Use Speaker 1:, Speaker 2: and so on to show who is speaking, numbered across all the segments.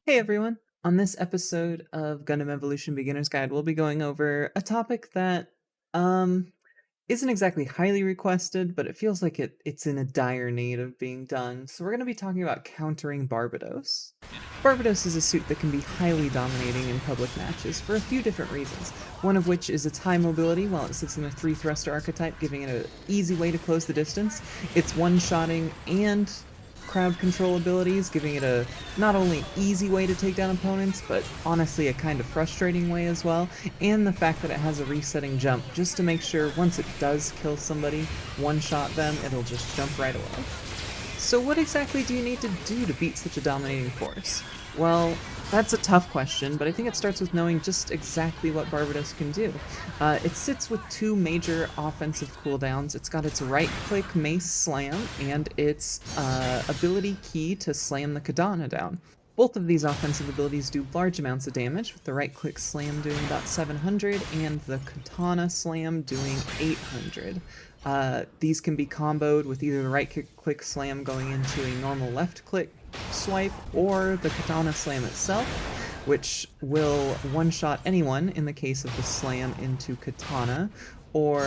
Speaker 1: Hey everyone! On this episode of Gundam Evolution Beginner's Guide, we'll be going over a topic that um isn't exactly highly requested, but it feels like it's in a dire need of being done. So we're going to be talking about countering Barbatos. Barbatos is a suit that can be highly dominating in public matches for a few different reasons. One of which is its high mobility while it sits in a 3-thruster archetype, giving it an easy way to close the distance. It's one-shotting and crowd control abilities, giving it a not only easy way to take down opponents, but honestly a kind of frustrating way as well, and the fact that it has a resetting jump just to make sure once it does kill somebody, one-shot them, it'll just jump right away. So what exactly do you need to do to beat such a dominating force? Well, that's a tough question, but I think it starts with knowing just exactly what Barbatos can do. It sits with two major offensive cooldowns. It's got its right-click Mace Slam and its ability key to slam the Katana down. Both of these offensive abilities do large amounts of damage, with the right-click Slam doing about 700 and the Katana Slam doing 800. These can be comboed with either the right-click Slam going into a normal left-click swipe or the Katana Slam itself, which will one-shot anyone in the case of the Slam into Katana, or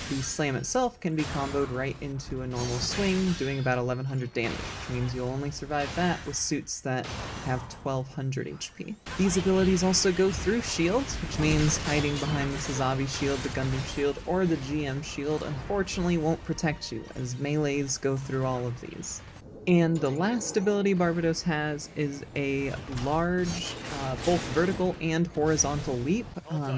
Speaker 1: the Slam itself can be comboed right into a normal swing, doing about 1100 damage, which means you'll only survive that with suits that have 1200 HP. These abilities also go through shields, which means hiding behind the Sazabi shield, the Gundam shield, or the GM shield unfortunately won't protect you, as melees go through all of these. And the last ability Barbatos has is a large, both vertical and horizontal leap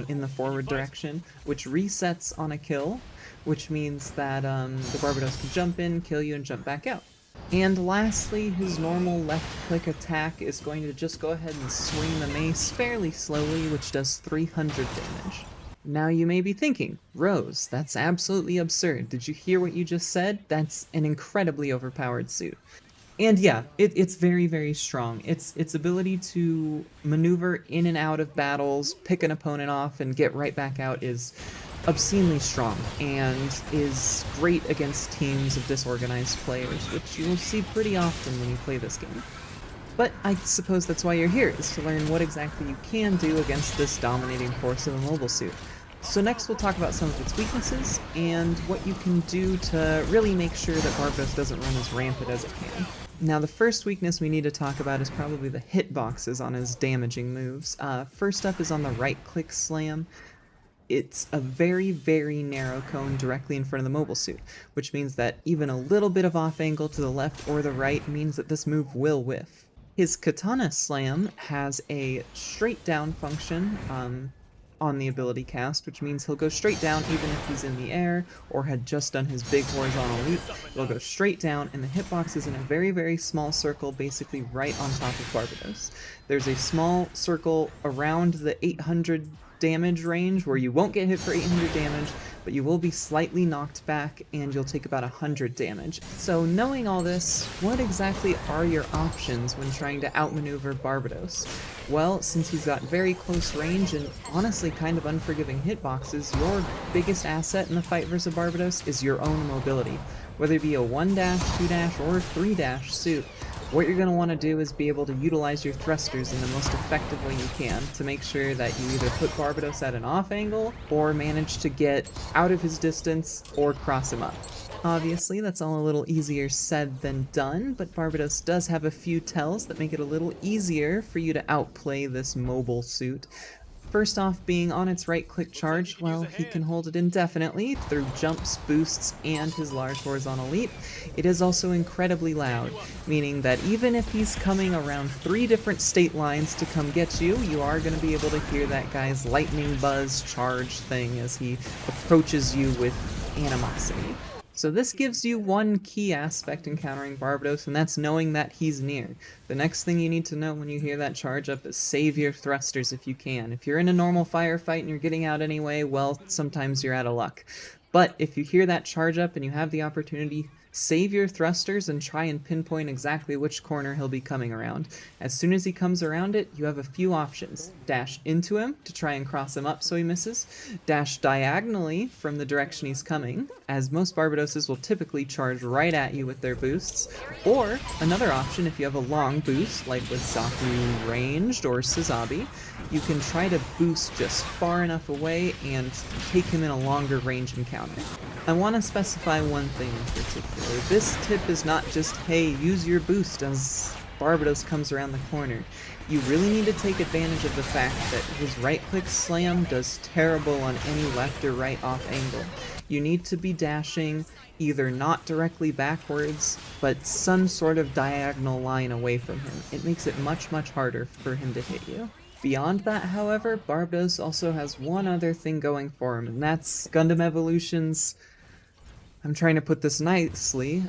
Speaker 1: in the forward direction, which resets on a kill, which means that the Barbatos can jump in, kill you, and jump back out. And lastly, his normal left-click attack is going to just go ahead and swing the mace fairly slowly, which does 300 damage. Now you may be thinking, Rose, that's absolutely absurd. Did you hear what you just said? That's an incredibly overpowered suit. And yeah, it's very, very strong. Its ability to maneuver in and out of battles, pick an opponent off, and get right back out is obscenely strong, and is great against teams of disorganized players, which you will see pretty often when you play this game. But I suppose that's why you're here, is to learn what exactly you can do against this dominating force of a mobile suit. So next we'll talk about some of its weaknesses, and what you can do to really make sure that Barbatos doesn't run as rampant as it can. Now the first weakness we need to talk about is probably the hitboxes on his damaging moves. First up is on the right-click slam. It's a very, very narrow cone directly in front of the mobile suit, which means that even a little bit of off angle to the left or the right means that this move will whiff. His Katana Slam has a straight down function on the ability cast, which means he'll go straight down even if he's in the air or had just done his big horizontal leap. It'll go straight down, and the hitbox is in a very, very small circle, basically right on top of Barbatos. There's a small circle around the 800 damage range where you won't get hit for 800 damage, but you will be slightly knocked back and you'll take about 100 damage. So knowing all this, what exactly are your options when trying to outmaneuver Barbatos? Well, since he's got very close range and honestly kind of unforgiving hitboxes, your biggest asset in the fight versus Barbatos is your own mobility. Whether it be a 1-, 2-, or 3- suit, what you're going to want to do is be able to utilize your thrusters in the most effective way you can to make sure that you either put Barbatos at an off angle or manage to get out of his distance or cross him up. Obviously, that's all a little easier said than done, but Barbatos does have a few tells that make it a little easier for you to outplay this mobile suit. First off, being on its right-click charge, well, he can hold it indefinitely through jumps, boosts, and his large horizontal leap. It is also incredibly loud, meaning that even if he's coming around 3 different state lines to come get you, you are going to be able to hear that guy's lightning buzz charge thing as he approaches you with animosity. So this gives you one key aspect in countering Barbatos, and that's knowing that he's near. The next thing you need to know when you hear that charge up is save your thrusters if you can. If you're in a normal firefight and you're getting out anyway, well, sometimes you're out of luck. But if you hear that charge up and you have the opportunity, Save your thrusters and try and pinpoint exactly which corner he'll be coming around. As soon as he comes around it, you have a few options. Dash into him to try and cross him up so he misses. Dash diagonally from the direction he's coming, as most Barbadoses will typically charge right at you with their boosts. Or, another option, if you have a long boost, like with Zaku ranged or Sazabi, you can try to boost just far enough away and take him in a longer range encounter. I want to specify one thing in particular. This tip is not just, hey, use your boost as Barbatos comes around the corner. You really need to take advantage of the fact that his right-click slam does terrible on any left or right off angle. You need to be dashing either not directly backwards, but some sort of diagonal line away from him. It makes it much, much harder for him to hit you. Beyond that, however, Barbatos also has one other thing going for him, and that's Gundam Evolution's, I'm trying to put this nicely,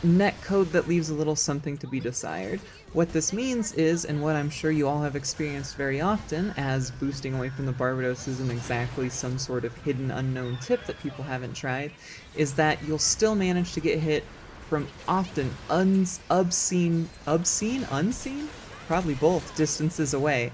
Speaker 1: netcode that leaves a little something to be desired. What this means is, and what I'm sure you all have experienced very often, as boosting away from the Barbatos isn't exactly some sort of hidden unknown tip that people haven't tried, is that you'll still manage to get hit from often unseen? Probably both distances away,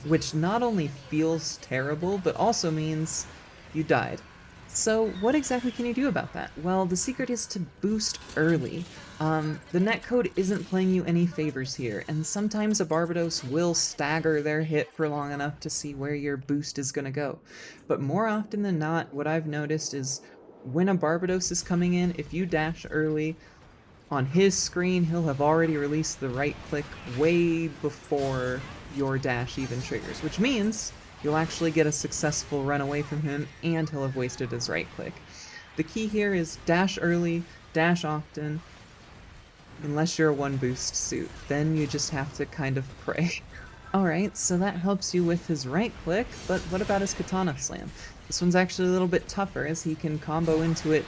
Speaker 1: which not only feels terrible, but also means you died. So what exactly can you do about that? Well, the secret is to boost early. The netcode isn't playing you any favors here, and sometimes a Barbatos will stagger their hit for long enough to see where your boost is going to go. But more often than not, what I've noticed is when a Barbatos is coming in, if you dash early, on his screen, he'll have already released the right click way before your dash even triggers, which means you'll actually get a successful run away from him and he'll have wasted his right click. The key here is dash early, dash often, unless you're a one boost suit. Then you just have to kind of pray. Alright, so that helps you with his right click, but what about his katana slam? This one's actually a little bit tougher as he can combo into it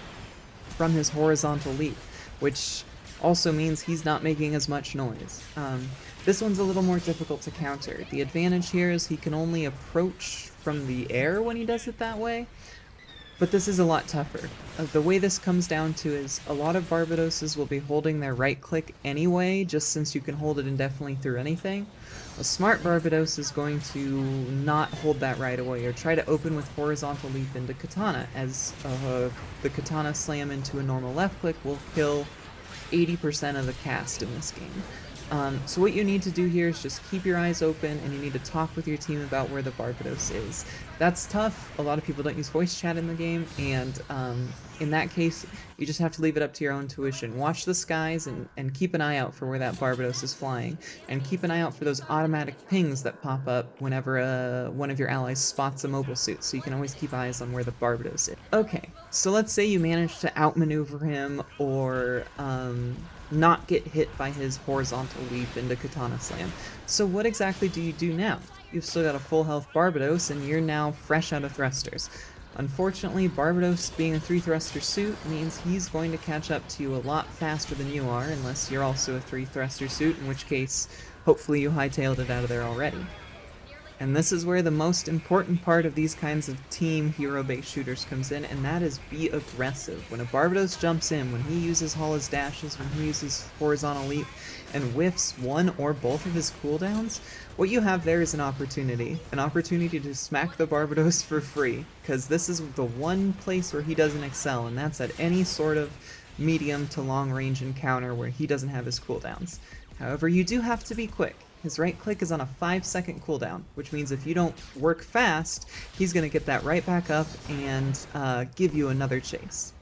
Speaker 1: from his horizontal leap, which also means he's not making as much noise. This one's a little more difficult to counter. The advantage here is he can only approach from the air when he does it that way, but this is a lot tougher. The way this comes down to is a lot of Barbadoses will be holding their right click anyway, just since you can hold it indefinitely through anything. A smart Barbatos is going to not hold that right away, or try to open with horizontal leap into katana, as the katana slam into a normal left click will kill 80% of the cast in this game. So what you need to do here is just keep your eyes open, and you need to talk with your team about where the Barbatos is. That's tough. A lot of people don't use voice chat in the game, and in that case, you just have to leave it up to your own intuition. Watch the skies and keep an eye out for where that Barbatos is flying, and keep an eye out for those automatic pings that pop up whenever one of your allies spots a mobile suit, so you can always keep eyes on where the Barbatos is. Okay, so let's say you manage to outmaneuver him, or not get hit by his horizontal leap into katana slam. So what exactly do you do now? You've still got a full health Barbatos, and you're now fresh out of thrusters. Unfortunately, Barbatos being a 3-thruster suit means he's going to catch up to you a lot faster than you are, unless you're also a 3-thruster suit, in which case, hopefully you hightailed it out of there already. And this is where the most important part of these kinds of team hero-based shooters comes in, and that is be aggressive. When a Barbatos jumps in, when he uses all his dashes, when he uses horizontal leap, and whiffs one or both of his cooldowns, what you have there is an opportunity to smack the Barbatos for free, because this is the one place where he doesn't excel, and that's at any sort of medium to long range encounter where he doesn't have his cooldowns. However, you do have to be quick. His right click is on a 5-second cooldown, which means if you don't work fast, he's going to get that right back up and give you another chase.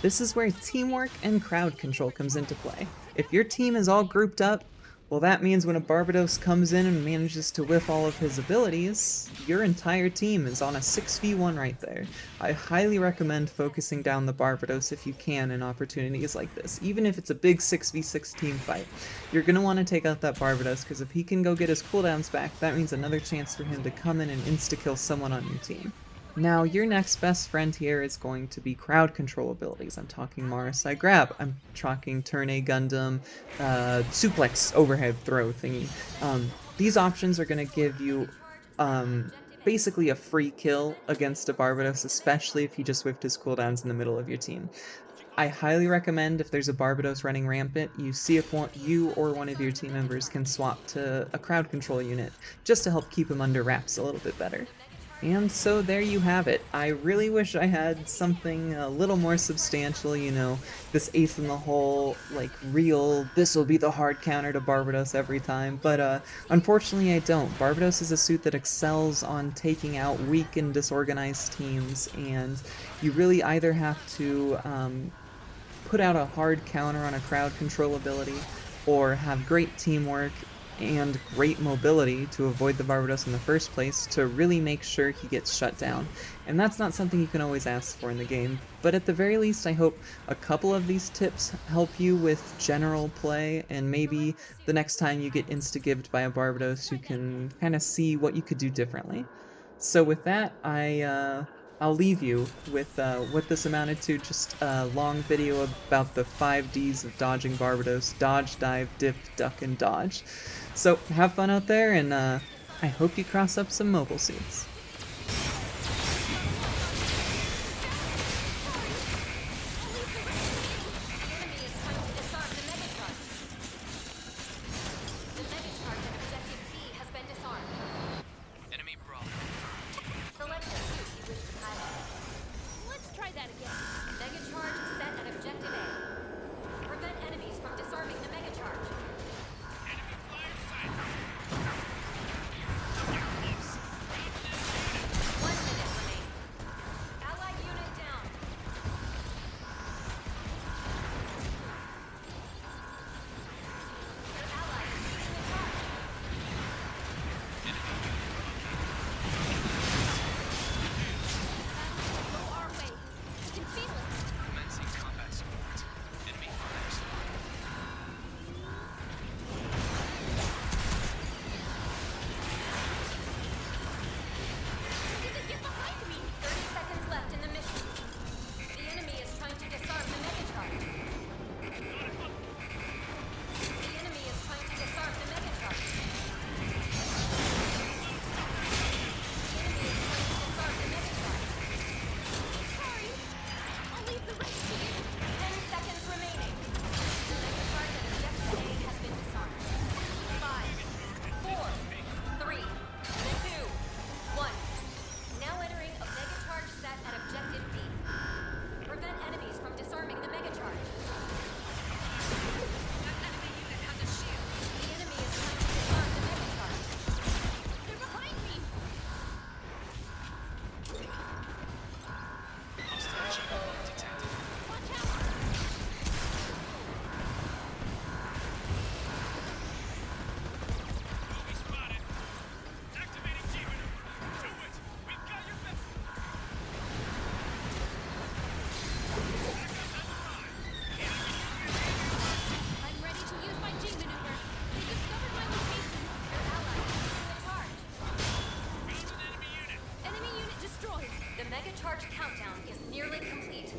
Speaker 1: This is where teamwork and crowd control comes into play. If your team is all grouped up, well, that means when a Barbatos comes in and manages to whiff all of his abilities, your entire team is on a 6v1 right there. I highly recommend focusing down the Barbatos if you can in opportunities like this, even if it's a big 6v6 team fight. You're going to want to take out that Barbatos, because if he can go get his cooldowns back, that means another chance for him to come in and insta-kill someone on your team. Now, your next best friend here is going to be crowd control abilities. I'm talking Marasai Grab, I'm talking Turn A Gundam, Suplex Overhead Throw thingy. These options are going to give you basically a free kill against a Barbatos, especially if he just whiffed his cooldowns in the middle of your team. I highly recommend if there's a Barbatos running rampant, you see if you or one of your team members can swap to a crowd control unit, just to help keep him under wraps a little bit better. And so there you have it. I really wish I had something a little more substantial, this ace in the hole, like real, this will be the hard counter to Barbatos every time, but unfortunately I don't. Barbatos is a suit that excels on taking out weak and disorganized teams, and you really either have to put out a hard counter on a crowd control ability, or have great teamwork and great mobility to avoid the Barbados in the first place to really make sure he gets shut down. And that's not something you can always ask for in the game, but at the very least I hope a couple of these tips help you with general play, and maybe the next time you get insta-gibbed by a Barbados you can kind of see what you could do differently. So with that, I'll leave you with what this amounted to, just a long video about the 5 Ds of dodging Barbados: dodge, dive, dip, duck, and dodge. So have fun out there, and I hope you cross up some mobile suits.
Speaker 2: The Mega Charge countdown is nearly complete.